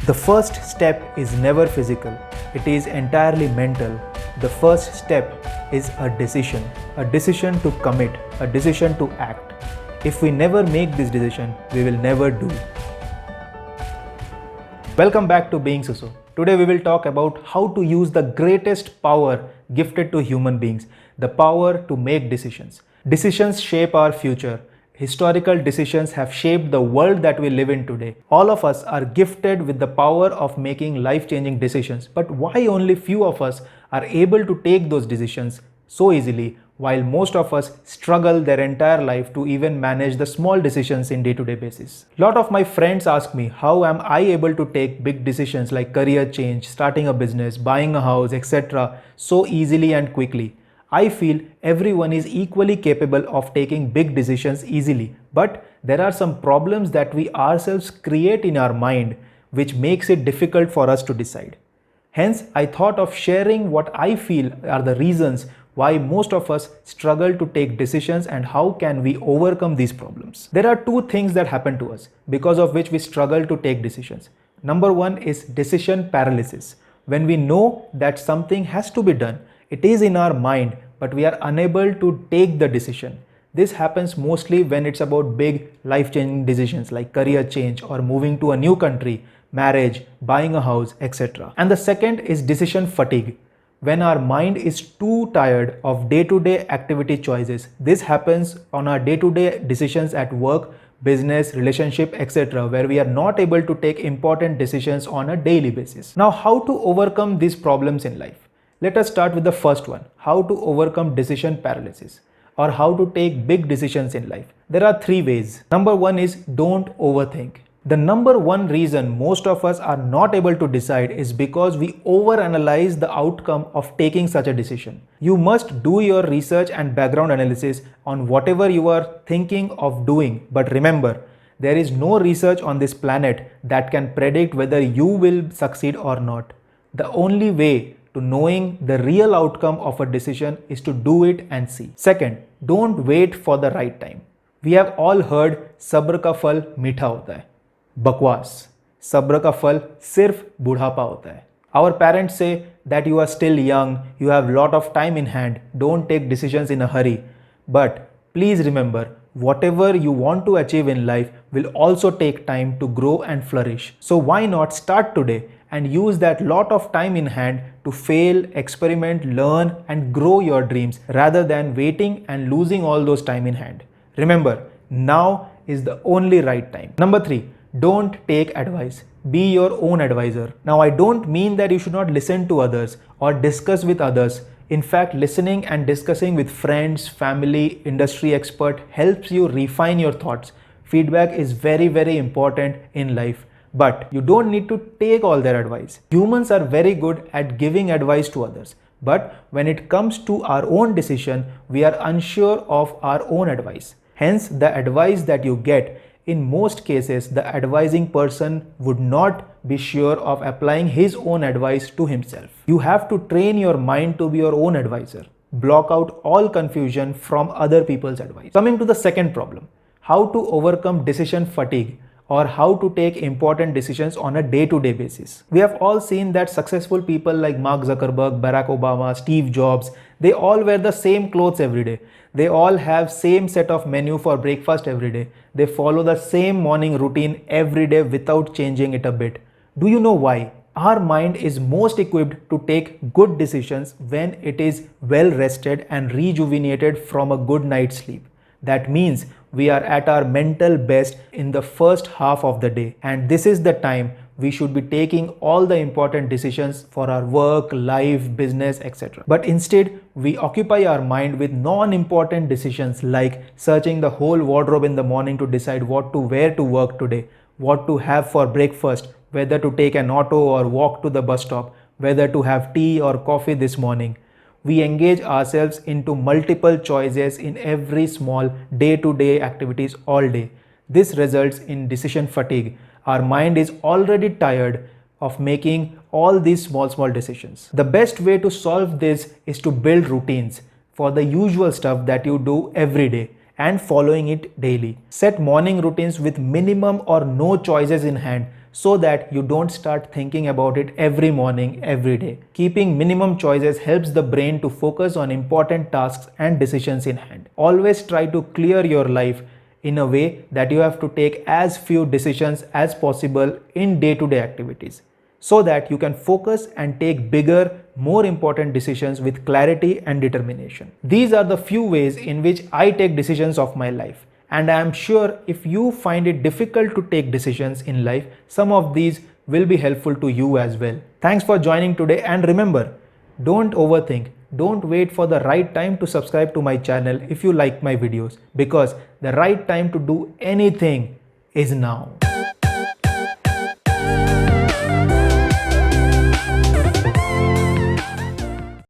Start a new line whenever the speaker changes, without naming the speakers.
The first step is never physical, it is entirely mental. The first step is a decision to commit, a decision to act. If we never make this decision, we will never do. Welcome back to Being Suso. Today we will talk about how to use the greatest power gifted to human beings, the power to make decisions. Decisions shape our future. Historical decisions have shaped the world that we live in today. All of us are gifted with the power of making life-changing decisions. But why only few of us are able to take those decisions so easily, while most of us struggle their entire life to even manage the small decisions in day-to-day basis? Lot of my friends ask me, how am I able to take big decisions like career change, starting a business, buying a house, etc. so easily and quickly? I feel everyone is equally capable of taking big decisions easily, but there are some problems that we ourselves create in our mind which makes it difficult for us to decide. Hence, I thought of sharing what I feel are the reasons why most of us struggle to take decisions and how can we overcome these problems. There are two things that happen to us because of which we struggle to take decisions. Number one is decision paralysis. When we know that something has to be done, it is in our mind, but we are unable to take the decision. This happens mostly when it's about big life-changing decisions like career change or moving to a new country, marriage, buying a house, etc. And the second is decision fatigue. When our mind is too tired of day-to-day activity choices. This happens on our day-to-day decisions at work, business, relationship, etc., where we are not able to take important decisions on a daily basis. Now, how to overcome these problems in life? Let us start with the first one, how to overcome decision paralysis or how to take big decisions in life. There are three ways. Number one is don't overthink. The number one reason most of us are not able to decide is because we overanalyze the outcome of taking such a decision. You must do your research and background analysis on whatever you are thinking of doing, but remember, there is no research on this planet that can predict whether you will succeed or not. The only way to knowing the real outcome of a decision is to do it and see. Second, don't wait for the right time. We have all heard सब्र का फल मीठा होता है. बकवास. सब्र का फल सिर्फ बुढ़ापा होता है. Our parents say that you are still young, you have lot of time in hand, don't take decisions in a hurry. But please remember, whatever you want to achieve in life will also take time to grow and flourish. So why not start today and use that lot of time in hand to fail, experiment, learn and grow your dreams rather than waiting and losing all those time in hand. Remember, now is the only right time. Number three, don't take advice. Be your own advisor. Now, I don't mean that you should not listen to others or discuss with others. In fact, listening and discussing with friends, family, industry expert helps you refine your thoughts. Feedback is very, very important in life. But you don't need to take all their advice. Humans are very good at giving advice to others. But when it comes to our own decision, we are unsure of our own advice. Hence, the advice that you get, in most cases, the advising person would not be sure of applying his own advice to himself. You have to train your mind to be your own advisor. Block out all confusion from other people's advice. Coming to the second problem, how to overcome decision fatigue or how to take important decisions on a day-to-day basis. We have all seen that successful people like Mark Zuckerberg, Barack Obama, Steve Jobs, they all wear the same clothes every day. They all have same set of menu for breakfast every day. They follow the same morning routine every day without changing it a bit. Do you know why? Our mind is most equipped to take good decisions when it is well rested and rejuvenated from a good night's sleep. That means we are at our mental best in the first half of the day, and this is the time we should be taking all the important decisions for our work, life, business, etc. But instead, we occupy our mind with non-important decisions like searching the whole wardrobe in the morning to decide what to wear to work today, what to have for breakfast, whether to take an auto or walk to the bus stop, whether to have tea or coffee this morning. We engage ourselves into multiple choices in every small day-to-day activities all day. This results in decision fatigue. Our mind is already tired of making all these small decisions. The best way to solve this is to build routines for the usual stuff that you do every day and following it daily. Set morning routines with minimum or no choices in hand so that you don't start thinking about it every morning, every day. Keeping minimum choices helps the brain to focus on important tasks and decisions in hand. Always try to clear your life in a way that you have to take as few decisions as possible in day-to-day activities, so that you can focus and take bigger, more important decisions with clarity and determination. These are the few ways in which I take decisions of my life. And I am sure if you find it difficult to take decisions in life, some of these will be helpful to you as well. Thanks for joining today, and remember, don't overthink. Don't wait for the right time to subscribe to my channel if you like my videos, because the right time to do anything is now.